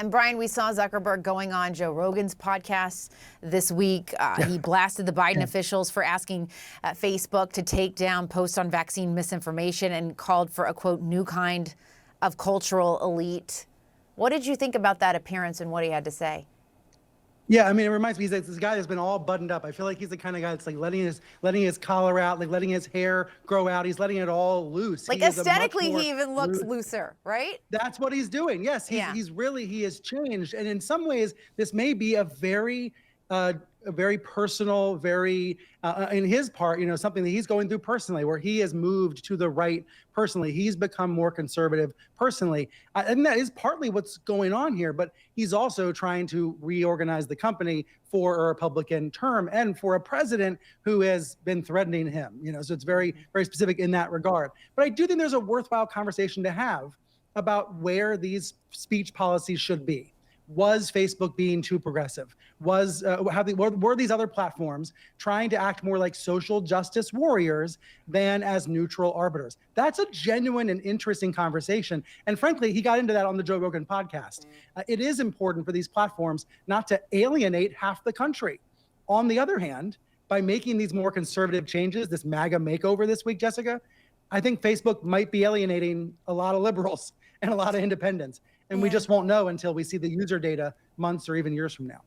And Brian, we saw Zuckerberg going on Joe Rogan's podcast this week. He blasted the Biden officials for asking Facebook to take down posts on vaccine misinformation and called for a, quote, new kind of cultural elite. What did you think about that appearance and what he had to say? Yeah, I mean, it reminds me, he's like this guy that's been all buttoned up. I feel like he's the kind of guy that's like letting his collar out, like letting his hair grow out. He's letting it all loose. Like aesthetically, he even looks looser, right? That's what he's doing. Yes, he has changed. And in some ways, this may be a very personal, very, in his part, something that he's going through personally, where he has moved to the right personally. He's become more conservative personally. And that is partly what's going on here, but he's also trying to reorganize the company for a Republican term and for a president who has been threatening him, so it's very, very specific in that regard. But I do think there's a worthwhile conversation to have about where these speech policies should be. Was Facebook being too progressive? Were these other platforms trying to act more like social justice warriors than as neutral arbiters? That's a genuine and interesting conversation. And frankly, he got into that on the Joe Rogan podcast. It is important for these platforms not to alienate half the country. On the other hand, by making these more conservative changes, this MAGA makeover this week, Jessica, I think Facebook might be alienating a lot of liberals and a lot of independents. And we just won't know until we see the user data months or even years from now.